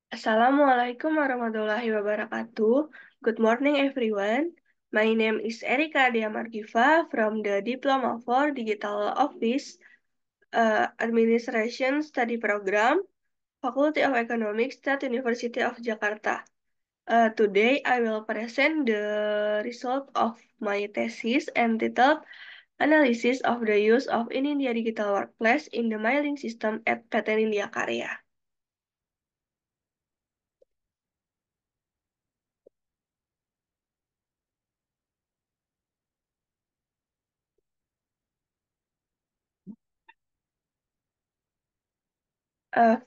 Assalamualaikum warahmatullahi wabarakatuh. Good morning, everyone. My name is Erika Diamargiva from the Diploma for Digital Office Administration Study Program, Faculty of Economics, State University of Jakarta. Today, I will present the result of my thesis entitled Analysis of the Use of In-India Digital Workplace in the Mailing System at PT Nindya Karya.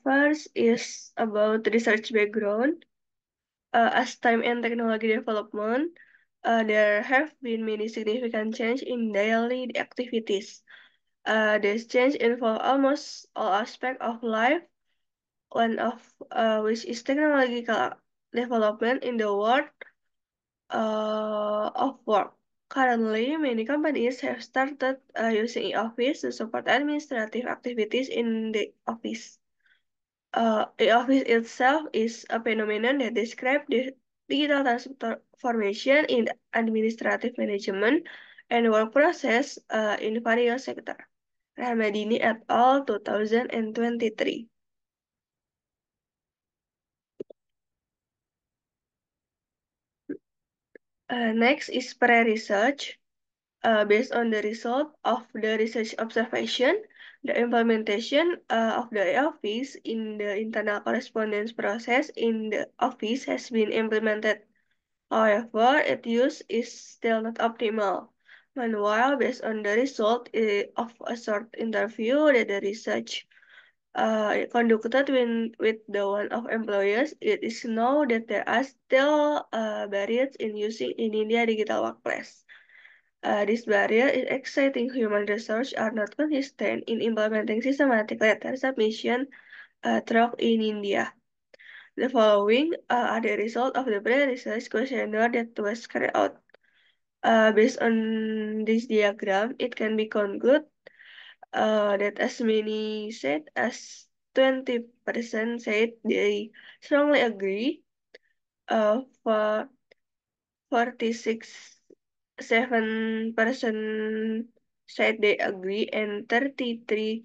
First is about research background. As time and technology development, there have been many significant change in daily activities. This change involve almost all aspects of life, one of which is technological development in the world of work. Currently, many companies have started using e-office to support administrative activities in the office. E-office itself is a phenomenon that describes the digital transformation in administrative management and work process in various sectors. Rahmadini et al. 2023. Next is pre-research. Based on the result of the research observation, the implementation of the office in the internal correspondence process in the office has been implemented. However, its use is still not optimal. Meanwhile, based on the result of a short interview that the research conducted with the one of employers, it is known that there are still barriers in using in India digital workplace. This barrier is exciting human research are not consistent in implementing systematic letter submission throughout in India. The following are the result of the pre-research questionnaire that was carried out. Based on this diagram, it can be concluded that as many said as 20% said they strongly agree, for 46.7% said they agree, and 3%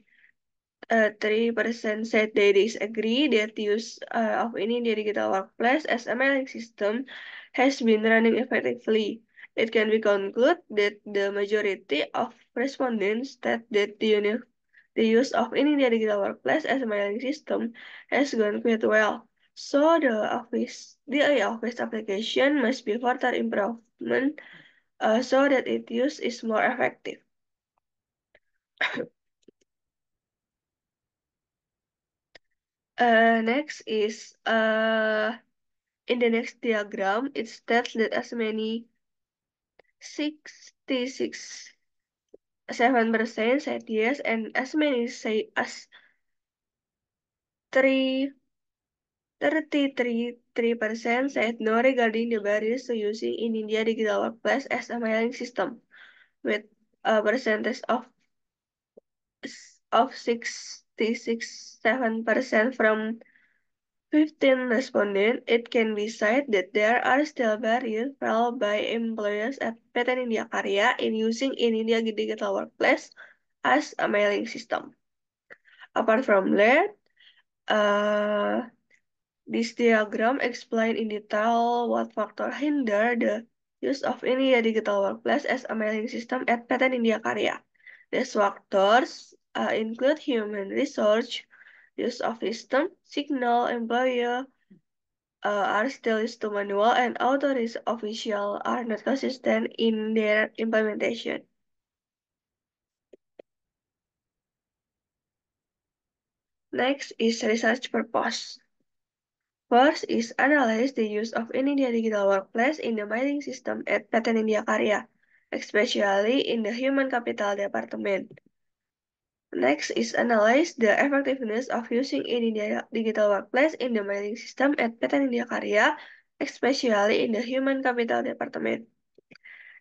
said they disagree that use of any digital workplace as a mailing system has been running effectively. It can be concluded that the majority of respondents state that the use of any digital workplace as a mailing system has gone quite well. So the office application must be further improvement so that its use is more effective. Next is in the next diagram, it states that as many 66.7% said yes, and as many say as 3 33% said no regarding the barriers to using in India digital workplace as a mailing system, with a percentage of 66.7% from 15 respondents. It can be said that there are still barriers felt by employers at PT Nindya Karya in using in India digital workplace as a mailing system. Apart from that, uh, this diagram explains in detail what factors hinder the use of India digital workplace as a mailing system at PT Nindya Karya. These factors include human resource, use of system, signal, employer, are still used to manual, and authorities officials are not consistent in their implementation. Next is research purpose. First is analyze the use of India digital workplace in the mailing system at PT Nindya Karya, especially in the human capital department. Next is analyze the effectiveness of using India digital workplace in the mailing system at PT Nindya Karya, especially in the human capital department.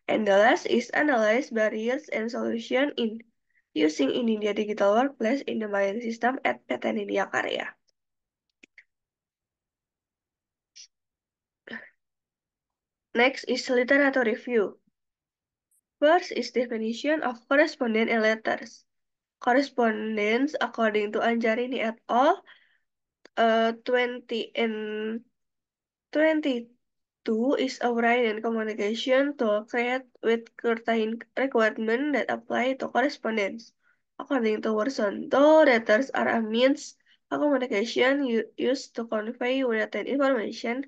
And the last is analyze barriers and solution in using in India digital workplace in the mailing system at PT Nindya Karya. Next is literature review. First is definition of correspondence in letters. Correspondence, according to Anjarini et al., 20 and 22 is a written communication tool created with certain requirements that apply to correspondence. According to version 2, letters are a means of communication used to convey written information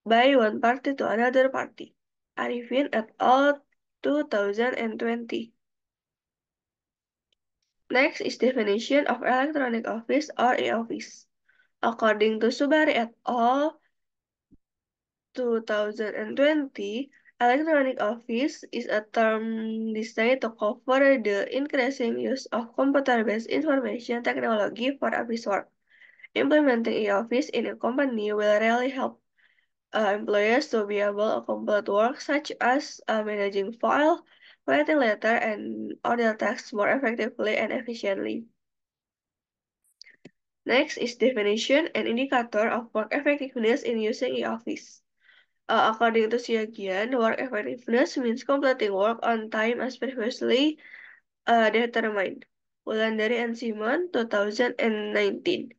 by one party to another party. Arifin et al. 2020. Next is definition of electronic office or e-office. According to Subari et al. 2020, electronic office is a term designed to cover the increasing use of computer-based information technology for office work. Implementing e-office in a company will really help employers to be able to complete work such as managing file, writing letter, and other tasks more effectively and efficiently. Next is definition and indicator of work effectiveness in using e-office. According to Siagian, work effectiveness means completing work on time as previously determined. Wulandari and Simon, 2019.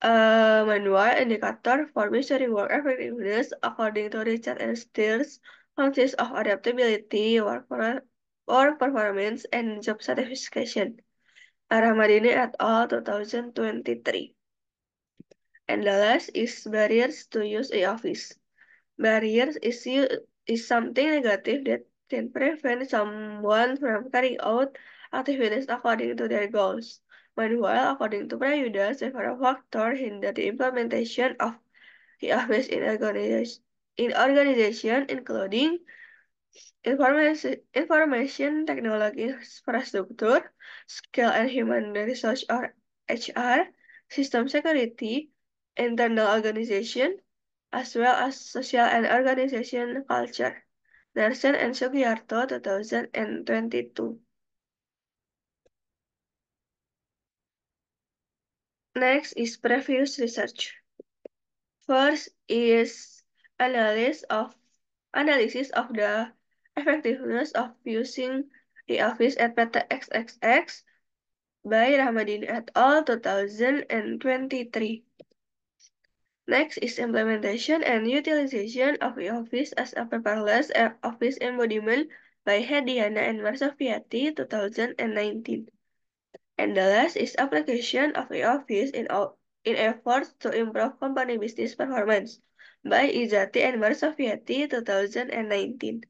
Manual indicator for measuring work effectiveness, according to Richard and Steers, consists of adaptability, work performance, and job satisfaction. Ramadini et al. 2023. And the last is barriers to use e-office. Barriers is something negative that can prevent someone from carrying out activities according to their goals. Meanwhile, according to Prayuda, several factors hinder the implementation of the office in organization, including information technology infrastructure, skill and human resource or HR, system security, internal organization, as well as social and organization culture. Nelson and Sugiarto, 2022. Next is previous research. First is analysis of the effectiveness of using the office at PT XXX by Rahmadini et al. 2023. Next is implementation and utilization of e-office as a paperless office embodiment by Hediana and Marsafiati 2019. And the last is application of e-office in efforts to improve company business performance by Izati and Marsafiati 2019.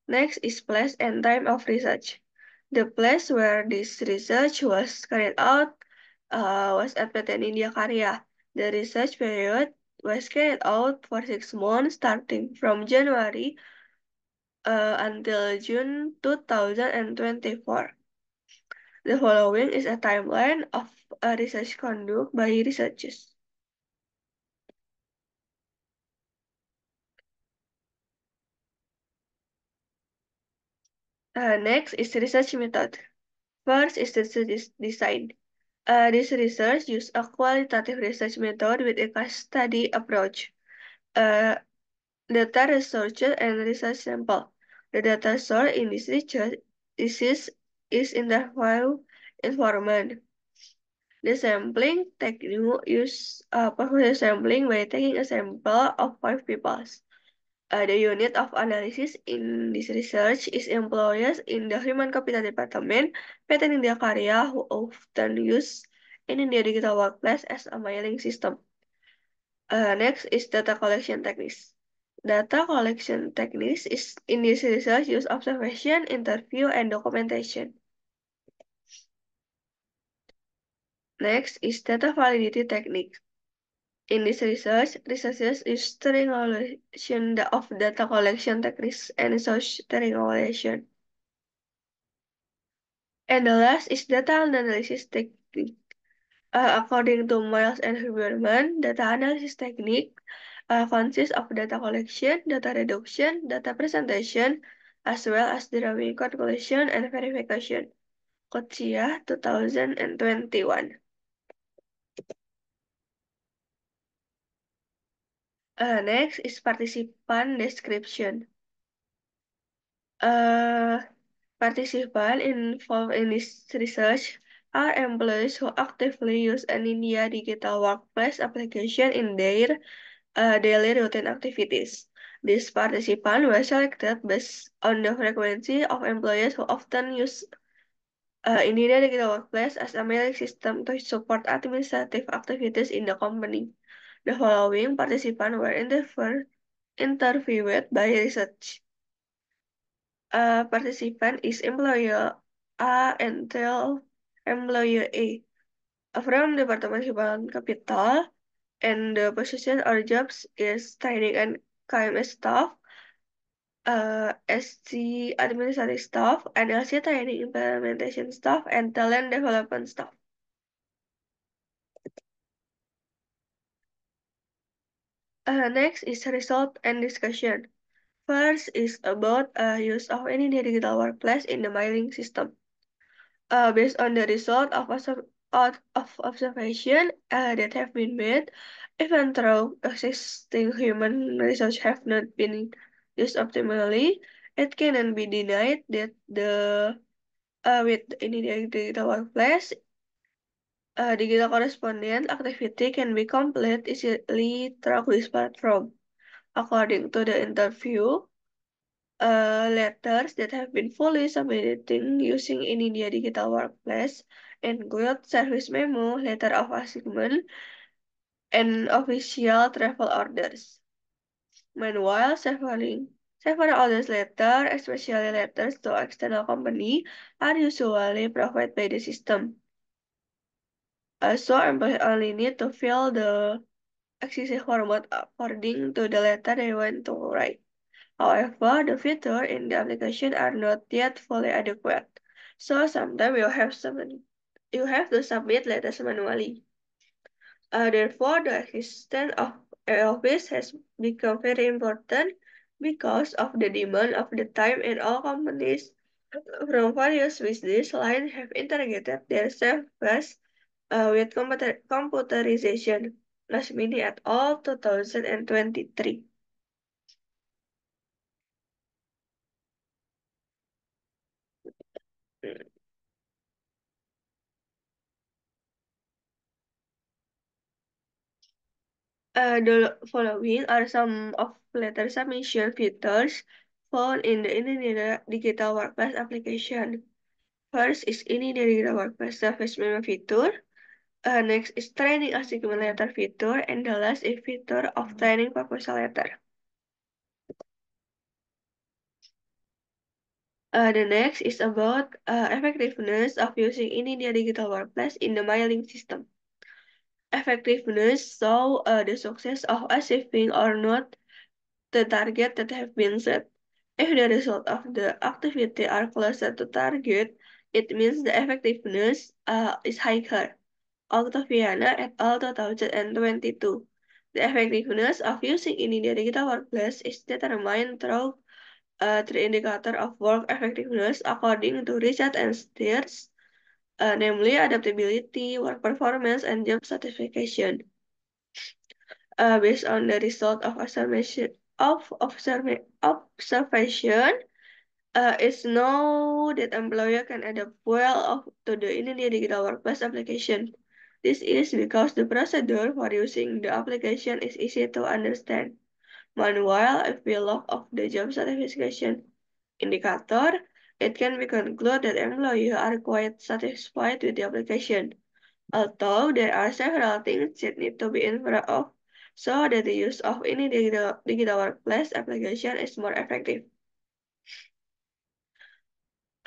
Next is place and time of research. The place where this research was carried out was at PT India Karya. The research period was carried out for 6 months, starting from January until June 2024. The following is a timeline of a research conducted by researchers. Next is research method. First is the design. This research used a qualitative research method with a case study approach. Uh, Data researcher and research sample. The data source in this research is interview informant. The sampling technique use performance sampling by taking a sample of 5 people. The unit of analysis in this research is employees in the Human Capital Department, PT Nindya Karya, who often use in India Digital Workplace as a mailing system. Next is data collection techniques. Data collection techniques is in this research use observation, interview, and documentation. Next is data validity techniques. In this research, researchers use triangulation of data collection techniques and search triangulation. And the last is data analysis technique. According to Miles and Huberman, data analysis technique consists of data collection, data reduction, data presentation, as well as drawing calculation and verification. Kochia 2021. Next is participant description. Uh, Participants involved in this research are employees who actively use an India digital workplace application in their daily routine activities. These participants were selected based on the frequency of employees who often use India Digital Workplace as a mailing system to support administrative activities in the company. The following participants were interviewed by research. Participant is employer A until employer A. From Department Human Capital, and the position or jobs is training and KMS staff, SC administrative staff, NLC training implementation staff, and talent development staff. Next is result and discussion. First is about use of any digital workplace in the mailing system. Based on the result of, observation that have been made, even though existing human research have not been used optimally, it cannot be denied that the with any digital workplace, digital correspondence activity can be complete easily through this platform. According to the interview, letters that have been fully submitted using in India Digital Workplace include service memo, letter of assignment, and official travel orders. Meanwhile, several others letters, especially letters to external company, are usually provided by the system. So employees only need to fill the existing format according to the letter they want to write. However, the features in the application are not yet fully adequate, so sometimes you have to submit letters manually. Therefore, the existence of a office has become very important because of the demand of the time, and all companies from various business lines have integrated their service with computerization. Last minute at all 2023. The following are some of letter submission features found in the Ini Digital Workplace application. First is Ini Digital Workplace Service Memo feature. Next is Training Assignment Letter feature, and the last is feature of Training Proposal Letter. The next is about effectiveness of using Ini Digital Workplace in the mailing system. Effectiveness show the success of achieving or not the target that have been set. If the result of the activity are closer to target, it means the effectiveness is higher. Octaviana et al. 2022. The effectiveness of using in the digital workplace is determined through three indicators of work effectiveness according to Richard and Steers, namely adaptability, work performance, and job satisfaction. Based on the result of observation, it's known that employer can adapt well to the India Digital Workplace application. This is because the procedure for using the application is easy to understand. Meanwhile, if we look of the job satisfaction indicator, it can be concluded that employees are quite satisfied with the application. Although there are several things that need to be improved so that the use of any digital workplace application is more effective.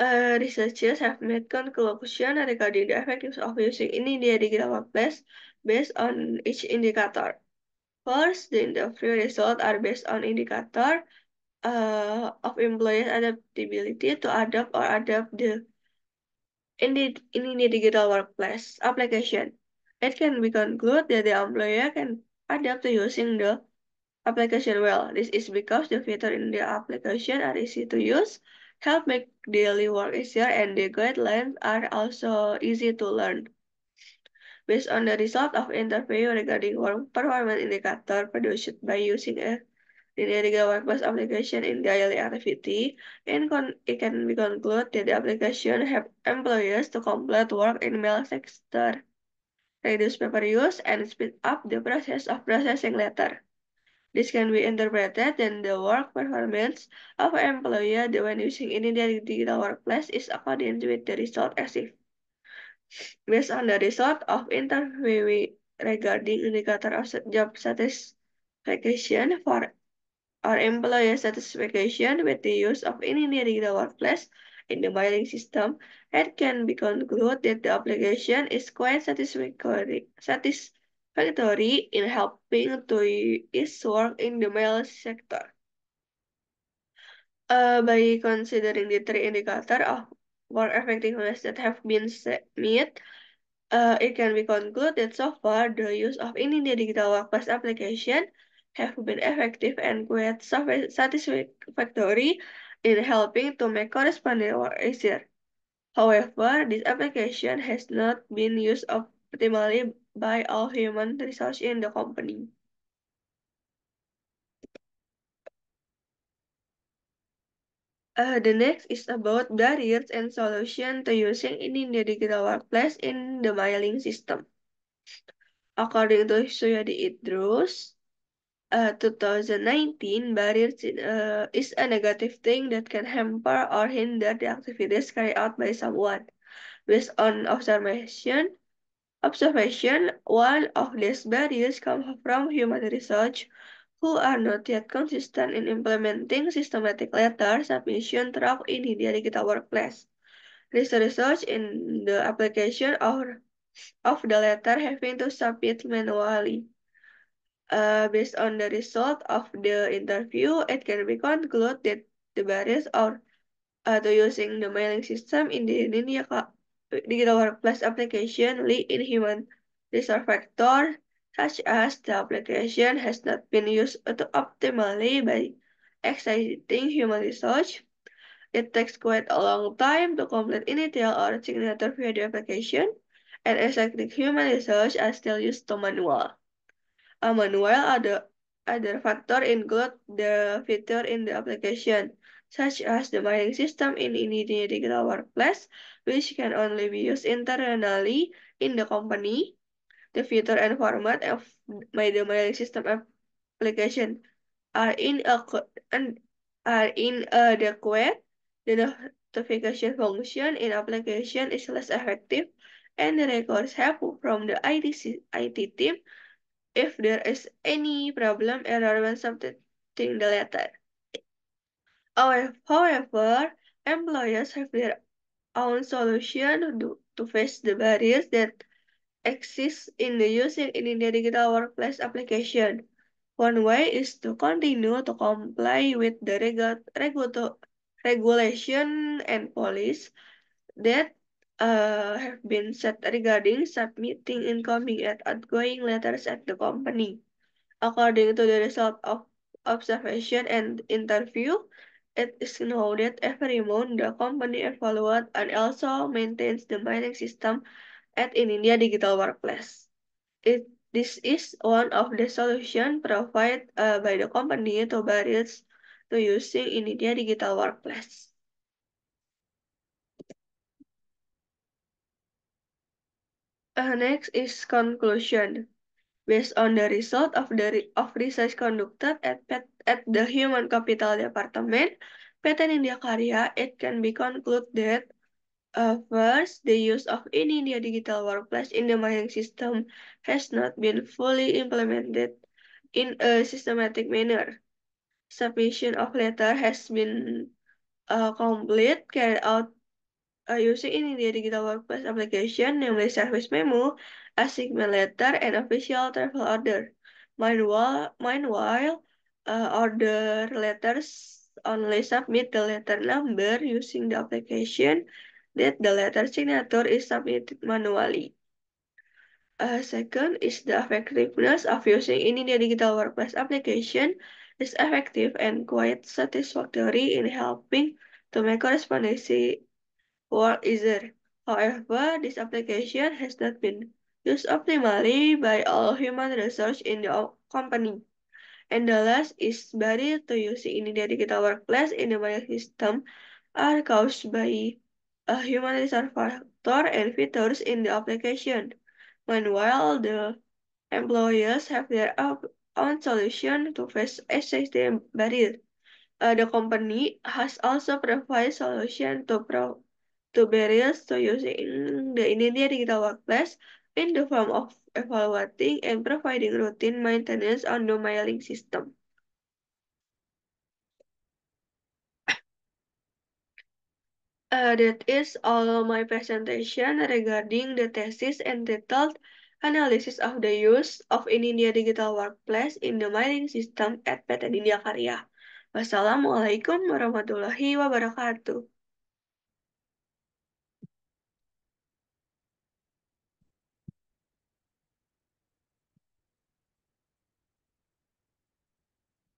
Researchers have made conclusions regarding the effectiveness of using any digital workplace based on each indicator. First, the interview results are based on indicator of employees' adaptability to adapt in the digital workplace application. It can be concluded that the employer can adapt to using the application well. This is because the features in the application are easy to use, help make daily work easier, and the guidelines are also easy to learn. based on the result of interview regarding work performance indicator produced by using a linear workplace application in daily activity, and it can be concluded that the application help employers to complete work in mail sector, reduce paper use, and speed up the process of processing letter. This can be interpreted that the work performance of an employer when using any digital workplace is according with the result achieved. Based on the result of interview regarding indicator of job satisfaction for our employer satisfaction with the use of any digital workplace in the mailing system, it can be concluded that the application is quite satisfactory in helping to ease work in the mail sector. By considering the three indicators of work effectiveness that have been met, it can be concluded that so far the use of any digital workplace application have been effective and quite satisfactory in helping to make corresponding work easier. However, this application has not been used optimally by all human resources in the company. The next is about barriers and solutions to using any digital workplace in the mailing system. According to Suyadi Idrus, 2019, barriers is a negative thing that can hamper or hinder the activities carried out by someone. Based on observation, one of these barriers comes from human research who are not yet consistent in implementing systematic letter submission throughout in their digital workplace. This research in the application of the letter having to submit manually. Based on the result of the interview, it can be concluded that the barriers are to using the mailing system in the digital workplace application lie in human resource factor, such as the application has not been used to optimally by existing human research. It takes quite a long time to complete initial or signature via the application, and existing human research are still used to manual. Meanwhile, other factors include the feature in the application, such as the mailing system in any digital workplace, which can only be used internally in the company. The feature and format of the mailing system application are inadequate. The notification function in application is less effective and requires help from the IT team if there is any problem error when submitting the letter. However, employers have their own solution to face the barriers that exist in the using in the digital workplace application. One way is to continue to comply with the regulation and policies that have been set regarding submitting incoming and outgoing letters at the company. According to the result of observation and interview, it is known that every month the company evaluates and also maintains the mailing system at in India Digital Workplace. This is one of the solutions provided by the company to barriers to using in India Digital Workplace. Next is conclusion. Based on the result of research conducted at the Human Capital Department, PT Nindya Karya, it can be concluded that first, the use of in-India digital workplace in the mining system has not been fully implemented in a systematic manner. Submission of letter has been complete carried out using in-India digital workplace application, namely service memo, assignment letter, and official travel order. Meanwhile, order letters only submit the letter number using the application that the letter signature is submitted manually. Second is the effectiveness of using any digital workplace application is effective and quite satisfactory in helping to make correspondence work easier. However, this application has not been used optimally by all human resource in the company. And the last is barrier to using in the digital workplace in the mailing system are caused by a human resource factor and features in the application. Meanwhile, the employers have their own solution to face existing barriers. The company has also provided solutions to barriers to using the India digital workplace in the form of evaluating and providing routine maintenance on the mailing system. That is all my presentation regarding the thesis and detailed analysis of the use of in India digital workplace in the mailing system at PT Dindia Karya. Wassalamualaikum warahmatullahi wabarakatuh.